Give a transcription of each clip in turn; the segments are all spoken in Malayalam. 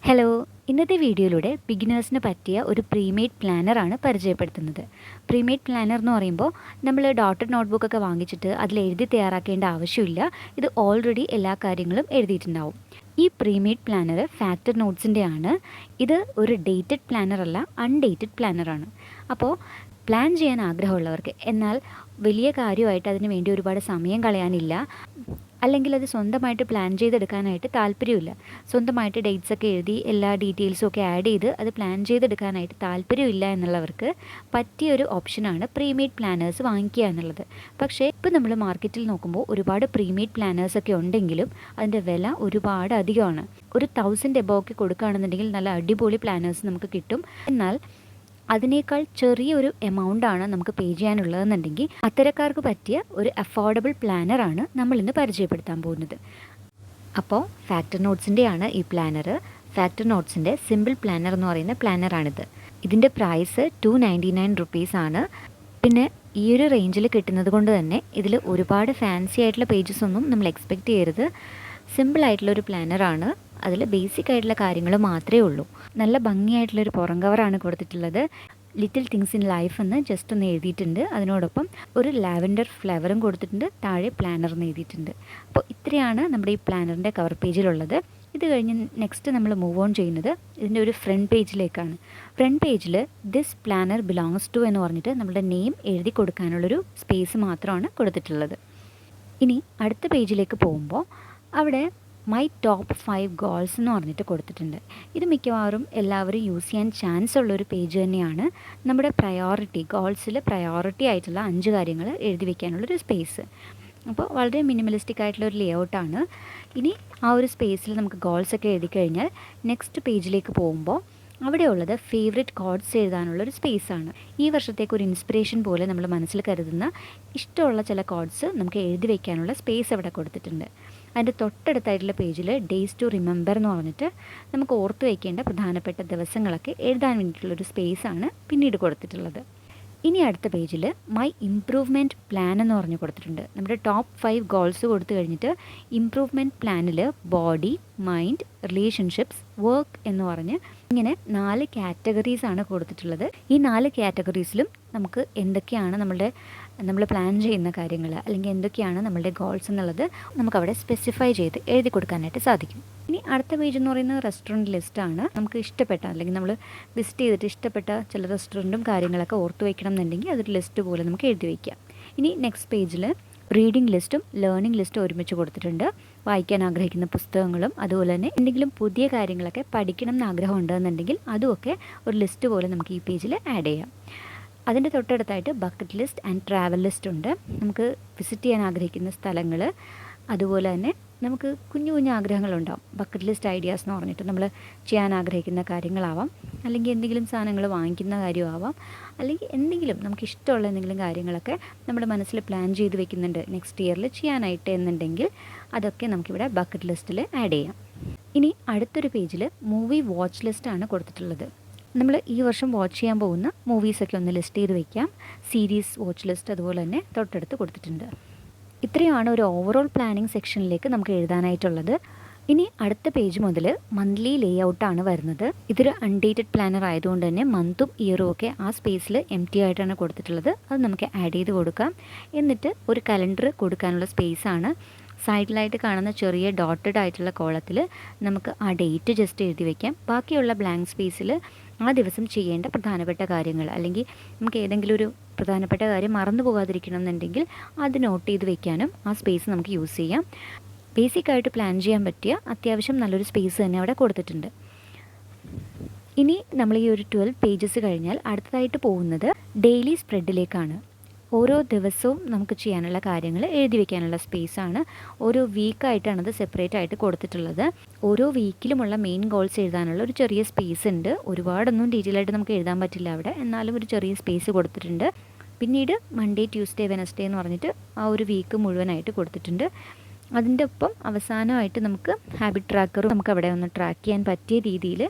ഹലോ, ഇന്നത്തെ വീഡിയോയിലൂടെ ബിഗിനേഴ്സിന് പറ്റിയ ഒരു പ്രീമെയ്ഡ് പ്ലാനറാണ് പരിചയപ്പെടുത്തുന്നത്. പ്രീമെയ്ഡ് പ്ലാനർ എന്ന് പറയുമ്പോൾ നമ്മൾ ഡോട്ടഡ് നോട്ട്ബുക്കൊക്കെ വാങ്ങിച്ചിട്ട് അതിൽ എഴുതി തയ്യാറാക്കേണ്ട ആവശ്യമില്ല. ഇത് ഓൾറെഡി എല്ലാ കാര്യങ്ങളും എഴുതിയിട്ടുണ്ടാവും. ഈ പ്രീമെയ്ഡ് പ്ലാനർ ഫാക്ടർ നോട്ട്സിൻ്റെ ആണ്. ഇത് ഒരു ഡേറ്റഡ് പ്ലാനർ അല്ല, അൺഡേറ്റഡ് പ്ലാനറാണ്. അപ്പോൾ പ്ലാൻ ചെയ്യാൻ ആഗ്രഹമുള്ളവർക്ക്, എന്നാൽ വലിയ കാര്യമായിട്ട് അതിന് വേണ്ടി ഒരുപാട് സമയം കളയാനില്ല, അല്ലെങ്കിൽ അത് സ്വന്തമായിട്ട് പ്ലാൻ ചെയ്തെടുക്കാനായിട്ട് താല്പര്യമില്ല, സ്വന്തമായിട്ട് ഡേറ്റ്സൊക്കെ എഴുതി എല്ലാ ഡീറ്റെയിൽസും ഒക്കെ ആഡ് ചെയ്ത് അത് പ്ലാൻ ചെയ്തെടുക്കാനായിട്ട് താല്പര്യമില്ല എന്നുള്ളവർക്ക് പറ്റിയൊരു ഓപ്ഷനാണ് പ്രീമെയ്ഡ് പ്ലാനേഴ്സ് വാങ്ങിക്കുക എന്നുള്ളത്. പക്ഷേ ഇപ്പോൾ നമ്മൾ മാർക്കറ്റിൽ നോക്കുമ്പോൾ ഒരുപാട് പ്രീമെയ്ഡ് പ്ലാനേഴ്സൊക്കെ ഉണ്ടെങ്കിലും അതിൻ്റെ വില ഒരുപാട് അധികമാണ്. ഒരു 1000 എബോവ് കൊടുക്കുകയാണെന്നുണ്ടെങ്കിൽ നല്ല അടിപൊളി പ്ലാനേഴ്സ് നമുക്ക് കിട്ടും. എന്നാൽ അതിനേക്കാൾ ചെറിയൊരു എമൗണ്ടാണ് നമുക്ക് പേ ചെയ്യാനുള്ളതെന്നുണ്ടെങ്കിൽ അത്തരക്കാർക്ക് പറ്റിയ ഒരു അഫോർഡബിൾ പ്ലാനറാണ് നമ്മളിന്ന് പരിചയപ്പെടുത്താൻ പോകുന്നത്. അപ്പോൾ ഫാക്ടർ നോട്ട്സിൻ്റെയാണ് ഈ പ്ലാനർ. ഫാക്ടർ നോട്ട്സിൻ്റെ സിമ്പിൾ പ്ലാനർ എന്ന് പറയുന്ന പ്ലാനറാണിത്. ഇതിൻ്റെ പ്രൈസ് 299 റുപ്പീസാണ്. പിന്നെ ഈ ഒരു റേഞ്ചിൽ കിട്ടുന്നത് കൊണ്ട് തന്നെ ഇതിൽ ഒരുപാട് ഫാൻസി ആയിട്ടുള്ള പേജസ് ഒന്നും നമ്മൾ എക്സ്പെക്റ്റ് ചെയ്യരുത്. സിമ്പിളായിട്ടുള്ളൊരു പ്ലാനറാണ്. അതിൽ ബേസിക് ആയിട്ടുള്ള കാര്യങ്ങൾ മാത്രമേ ഉള്ളൂ. നല്ല ഭംഗിയായിട്ടുള്ളൊരു പുറം കവറാണ് കൊടുത്തിട്ടുള്ളത്. ലിറ്റിൽ തിങ്സ് ഇൻ ലൈഫ് എന്ന് ജസ്റ്റ് ഒന്ന് എഴുതിയിട്ടുണ്ട്. അതിനോടൊപ്പം ഒരു ലാവൻഡർ ഫ്ലേവറും കൊടുത്തിട്ടുണ്ട്. താഴെ പ്ലാനർ എന്ന് എഴുതിയിട്ടുണ്ട്. അപ്പോൾ ഇത്രയാണ് നമ്മുടെ ഈ പ്ലാനറിൻ്റെ കവർ പേജിലുള്ളത്. ഇത് കഴിഞ്ഞ് നെക്സ്റ്റ് നമ്മൾ മൂവ് ഓൺ ചെയ്യുന്നത് ഇതിൻ്റെ ഒരു ഫ്രണ്ട് പേജിലേക്കാണ്. ഫ്രണ്ട് പേജിൽ ദിസ് പ്ലാനർ ബിലോങ്സ് ടു എന്ന് പറഞ്ഞിട്ട് നമ്മുടെ നെയിം എഴുതി കൊടുക്കാനുള്ളൊരു സ്പേസ് മാത്രമാണ് കൊടുത്തിട്ടുള്ളത്. ഇനി അടുത്ത പേജിലേക്ക് പോകുമ്പോൾ അവിടെ മൈ ടോപ്പ് 5 ഗോൾസ് എന്ന് പറഞ്ഞിട്ട് കൊടുത്തിട്ടുണ്ട്. ഇത് മിക്കവാറും എല്ലാവരും യൂസ് ചെയ്യാൻ ചാൻസ് ഉള്ളൊരു പേജ് തന്നെയാണ്. നമ്മുടെ പ്രയോറിറ്റി ഗോൾസിൽ പ്രയോറിറ്റി ആയിട്ടുള്ള 5 കാര്യങ്ങൾ എഴുതി വയ്ക്കാനുള്ളൊരു സ്പേസ്. അപ്പോൾ വളരെ മിനിമലിസ്റ്റിക് ആയിട്ടുള്ളൊരു ലേഔട്ടാണ്. ഇനി ആ ഒരു സ്പേസിൽ നമുക്ക് ഗോൾസൊക്കെ എഴുതി കഴിഞ്ഞാൽ നെക്സ്റ്റ് പേജിലേക്ക് പോകുമ്പോൾ അവിടെയുള്ളത് ഫേവറേറ്റ് കോഡ്സ് എഴുതാനുള്ളൊരു സ്പേസാണ്. ഈ വർഷത്തേക്ക് ഒരു ഇൻസ്പിറേഷൻ പോലെ നമ്മൾ മനസ്സിൽ കരുതുന്ന ഇഷ്ടമുള്ള ചില കോഡ്സ് നമുക്ക് എഴുതി വയ്ക്കാനുള്ള സ്പേസ് അവിടെ കൊടുത്തിട്ടുണ്ട്. അതിൻ്റെ തൊട്ടടുത്തായിട്ടുള്ള പേജിൽ ഡേയ്സ് ടു റിമെമ്പർ എന്ന് പറഞ്ഞിട്ട് നമുക്ക് ഓർത്ത് വയ്ക്കേണ്ട പ്രധാനപ്പെട്ട ദിവസങ്ങളൊക്കെ എഴുതാൻ വേണ്ടിയിട്ടുള്ളൊരു സ്പേസാണ് പിന്നീട് കൊടുത്തിട്ടുള്ളത്. ഇനി അടുത്ത പേജിൽ മൈ ഇംപ്രൂവ്മെൻറ്റ് പ്ലാൻ എന്ന് പറഞ്ഞ് കൊടുത്തിട്ടുണ്ട്. നമ്മുടെ ടോപ്പ് 5 ഗോൾസ് കൊടുത്തു കഴിഞ്ഞിട്ട് ഇംപ്രൂവ്മെൻറ്റ് പ്ലാനിൽ ബോഡി, മൈൻഡ്, റിലേഷൻഷിപ്സ്, വർക്ക് എന്ന് പറഞ്ഞ് ഇങ്ങനെ 4 കാറ്റഗറീസാണ് കൊടുത്തിട്ടുള്ളത്. ഈ 4 കാറ്റഗറീസിലും നമുക്ക് എന്തൊക്കെയാണ് നമ്മൾ പ്ലാൻ ചെയ്യുന്ന കാര്യങ്ങൾ, അല്ലെങ്കിൽ എന്തൊക്കെയാണ് നമ്മളുടെ ഗോൾസ് എന്നുള്ളത് നമുക്കവിടെ സ്പെസിഫൈ ചെയ്ത് എഴുതി കൊടുക്കാനായിട്ട് സാധിക്കും. ഇനി അടുത്ത പേജ് എന്ന് പറയുന്നത് റെസ്റ്റോറൻറ്റ് ലിസ്റ്റാണ്. നമുക്ക് ഇഷ്ടപ്പെട്ട, അല്ലെങ്കിൽ നമ്മൾ വിസിറ്റ് ചെയ്തിട്ട് ഇഷ്ടപ്പെട്ട ചില റെസ്റ്റോറൻറ്റും കാര്യങ്ങളൊക്കെ ഓർത്ത് വയ്ക്കണം എന്നുണ്ടെങ്കിൽ അതൊരു ലിസ്റ്റ് പോലെ നമുക്ക് എഴുതി വയ്ക്കാം. ഇനി നെക്സ്റ്റ് പേജിൽ റീഡിംഗ് ലിസ്റ്റും ലേണിംഗ് ലിസ്റ്റും ഒരുമിച്ച് കൊടുത്തിട്ടുണ്ട്. വായിക്കാൻ ആഗ്രഹിക്കുന്ന പുസ്തകങ്ങളും അതുപോലെ തന്നെ എന്തെങ്കിലും പുതിയ കാര്യങ്ങളൊക്കെ പഠിക്കണം എന്ന് ആഗ്രഹം ഉണ്ടെന്നുണ്ടെങ്കിൽ അതുമൊക്കെ ഒരു ലിസ്റ്റ് പോലെ നമുക്ക് ഈ പേജിൽ ആഡ് ചെയ്യാം. അതിൻ്റെ തൊട്ടടുത്തായിട്ട് bucket list and travel list ഉണ്ട്. നമുക്ക് വിസിറ്റ് ചെയ്യാൻ ആഗ്രഹിക്കുന്ന സ്ഥലങ്ങൾ, അതുപോലെ തന്നെ നമുക്ക് കുഞ്ഞു കുഞ്ഞു ആഗ്രഹങ്ങളുണ്ടാവും. ബക്കറ്റ് ലിസ്റ്റ് ഐഡിയാസ് എന്ന് പറഞ്ഞിട്ട് നമ്മൾ ചെയ്യാൻ ആഗ്രഹിക്കുന്ന കാര്യങ്ങളാവാം, അല്ലെങ്കിൽ എന്തെങ്കിലും സാധനങ്ങൾ വാങ്ങിക്കുന്ന കാര്യമാവാം, അല്ലെങ്കിൽ എന്തെങ്കിലും നമുക്ക് ഇഷ്ടമുള്ള എന്തെങ്കിലും കാര്യങ്ങളൊക്കെ നമ്മുടെ മനസ്സിൽ പ്ലാൻ ചെയ്ത് വെക്കുന്നുണ്ട് നെക്സ്റ്റ് ഇയറിൽ ചെയ്യാനായിട്ട് എന്നുണ്ടെങ്കിൽ അതൊക്കെ നമുക്കിവിടെ ബക്കറ്റ് ലിസ്റ്റിൽ ആഡ് ചെയ്യാം. ഇനി അടുത്തൊരു പേജിൽ മൂവി വാച്ച് ലിസ്റ്റാണ് കൊടുത്തിട്ടുള്ളത്. നമ്മൾ ഈ വർഷം വാച്ച് ചെയ്യാൻ പോകുന്ന മൂവീസൊക്കെ ഒന്ന് ലിസ്റ്റ് ചെയ്ത് വയ്ക്കാം. സീരീസ് വാച്ച് ലിസ്റ്റ് അതുപോലെ തന്നെ തൊട്ടടുത്ത് കൊടുത്തിട്ടുണ്ട്. ഇത്രയുമാണ് ഒരു ഓവറോൾ പ്ലാനിങ് സെക്ഷനിലേക്ക് നമുക്ക് എഴുതാനായിട്ടുള്ളത്. ഇനി അടുത്ത പേജ് മുതൽ മന്ത്ലി ലേ ഔട്ടാണ് വരുന്നത്. ഇതൊരു അൺഡേറ്റഡ് പ്ലാനർ ആയതുകൊണ്ട് തന്നെ മന്തും ഇയറും ഒക്കെ ആ സ്പേസിൽ എംപ്റ്റി ആയിട്ടാണ് കൊടുത്തിട്ടുള്ളത്. അത് നമുക്ക് ആഡ് ചെയ്ത് കൊടുക്കാം. എന്നിട്ട് ഒരു കലണ്ടർ കൊടുക്കാനുള്ള സ്പേസാണ്. സൈഡിലായിട്ട് കാണുന്ന ചെറിയ ഡോട്ടഡ് ആയിട്ടുള്ള കോളത്തിൽ നമുക്ക് ആ ഡേറ്റ് ജസ്റ്റ് എഴുതി വയ്ക്കാം. ബാക്കിയുള്ള ബ്ലാങ്ക് സ്പേസിൽ ആ ദിവസം ചെയ്യേണ്ട പ്രധാനപ്പെട്ട കാര്യങ്ങൾ, അല്ലെങ്കിൽ നമുക്ക് ഏതെങ്കിലും ഒരു പ്രധാനപ്പെട്ട കാര്യം മറന്നു പോകാതിരിക്കണം എന്നുണ്ടെങ്കിൽ അത് നോട്ട് ചെയ്ത് വെക്കാനും ആ സ്പേസ് നമുക്ക് യൂസ് ചെയ്യാം. ബേസിക്കായിട്ട് പ്ലാൻ ചെയ്യാൻ പറ്റിയ അത്യാവശ്യം നല്ലൊരു സ്പേസ് തന്നെ അവിടെ കൊടുത്തിട്ടുണ്ട്. ഇനി നമ്മൾ ഈ ഒരു 12 പേജസ് കഴിഞ്ഞാൽ അടുത്തതായിട്ട് പോകുന്നത് ഡെയിലി സ്പ്രെഡിലേക്കാണ്. ഓരോ ദിവസവും നമുക്ക് ചെയ്യാനുള്ള കാര്യങ്ങൾ എഴുതി വയ്ക്കാനുള്ള സ്പേസാണ്. ഓരോ വീക്കായിട്ടാണ് അത് സെപ്പറേറ്റ് ആയിട്ട് കൊടുത്തിട്ടുള്ളത്. ഓരോ വീക്കിലുമുള്ള മെയിൻ ഗോൾസ് എഴുതാനുള്ള ഒരു ചെറിയ സ്പേസ് ഉണ്ട്. ഒരുപാടൊന്നും ഡീറ്റെയിൽ ആയിട്ട് നമുക്ക് എഴുതാൻ പറ്റില്ല അവിടെ, എന്നാലും ഒരു ചെറിയ സ്പേസ് കൊടുത്തിട്ടുണ്ട്. പിന്നീട് മൺഡേ, ട്യൂസ്ഡേ, വെനസ്ഡേ എന്ന് പറഞ്ഞിട്ട് ആ ഒരു വീക്ക് മുഴുവനായിട്ട് കൊടുത്തിട്ടുണ്ട്. അതിൻ്റെ ഒപ്പം അവസാനമായിട്ട് നമുക്ക് ഹാബിറ്റ് ട്രാക്കറും നമുക്ക് അവിടെ ഒന്ന് ട്രാക്ക് ചെയ്യാൻ പറ്റിയ രീതിയിൽ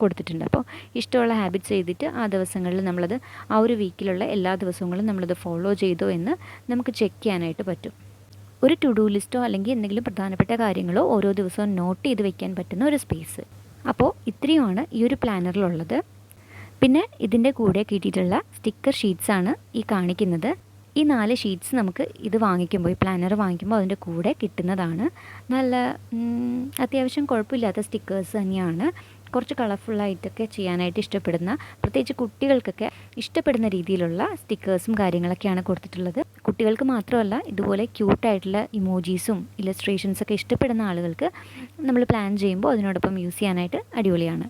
കൊടുത്തിട്ടുണ്ട്. അപ്പോൾ ഇഷ്ടമുള്ള ഹാബിറ്റ്സ് ചെയ്തിട്ട് ആ ദിവസങ്ങളിൽ നമ്മളത് ആ ഒരു വീക്കിലുള്ള എല്ലാ ദിവസങ്ങളും നമ്മളത് ഫോളോ ചെയ്തോ എന്ന് നമുക്ക് ചെക്ക് ചെയ്യാനായിട്ട് പറ്റും. ഒരു ടു ഡു ലിസ്റ്റോ അല്ലെങ്കിൽ എന്തെങ്കിലും പ്രധാനപ്പെട്ട കാര്യങ്ങളോ ഓരോ ദിവസവും നോട്ട് ചെയ്ത് വെക്കാൻ പറ്റുന്ന ഒരു സ്പേസ്. അപ്പോൾ ഇത്രയുമാണ് ഈ ഒരു പ്ലാനറിലുള്ളത്. പിന്നെ ഇതിൻ്റെ കൂടെ കിട്ടിയിട്ടുള്ള സ്റ്റിക്കർ ഷീറ്റ്സാണ് ഈ കാണിക്കുന്നത്. ഈ 4 ഷീറ്റ്സ് നമുക്ക് ഇത് വാങ്ങിക്കുമ്പോൾ, ഈ പ്ലാനർ വാങ്ങിക്കുമ്പോൾ അതിൻ്റെ കൂടെ കിട്ടുന്നതാണ്. നല്ല അത്യാവശ്യം കുഴപ്പമില്ലാത്ത സ്റ്റിക്കേഴ്സ് തന്നെയാണ്. കുറച്ച് കളർഫുള്ളായിട്ടൊക്കെ ചെയ്യാനായിട്ട് ഇഷ്ടപ്പെടുന്ന, പ്രത്യേകിച്ച് കുട്ടികൾക്കൊക്കെ ഇഷ്ടപ്പെടുന്ന രീതിയിലുള്ള സ്റ്റിക്കേഴ്സും കാര്യങ്ങളൊക്കെയാണ് കൊടുത്തിട്ടുള്ളത്. കുട്ടികൾക്ക് മാത്രമല്ല, ഇതുപോലെ ക്യൂട്ടായിട്ടുള്ള ഇമോജീസും ഇല്ലസ്ട്രേഷൻസൊക്കെ ഇഷ്ടപ്പെടുന്ന ആളുകൾക്ക് നമ്മൾ പ്ലാൻ ചെയ്യുമ്പോൾ അതിനോടൊപ്പം യൂസ് ചെയ്യാനായിട്ട് അടിപൊളിയാണ്.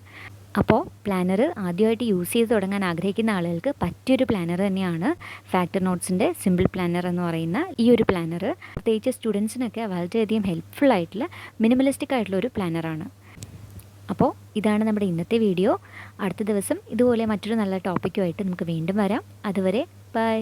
അപ്പോൾ പ്ലാനർ ആദ്യമായിട്ട് യൂസ് ചെയ്ത് തുടങ്ങാൻ ആഗ്രഹിക്കുന്ന ആളുകൾക്ക് പറ്റിയൊരു പ്ലാനർ തന്നെയാണ് ഫാക്ടർ നോട്ട്സിൻ്റെ സിമ്പിൾ പ്ലാനർ എന്ന് പറയുന്ന ഈ ഒരു പ്ലാനർ. പ്രത്യേകിച്ച് സ്റ്റുഡൻസിനൊക്കെ വളരെയധികം ഹെൽപ്ഫുൾ ആയിട്ടുള്ള മിനിമലിസ്റ്റിക് ആയിട്ടുള്ള ഒരു പ്ലാനറാണ്. അപ്പോൾ ഇതാണ് നമ്മുടെ ഇന്നത്തെ വീഡിയോ. അടുത്ത ദിവസം ഇതുപോലെ മറ്റൊരു നല്ല ടോപ്പിക്കുമായിട്ട് നമുക്ക് വീണ്ടും വരാം. അതുവരെ ബൈ.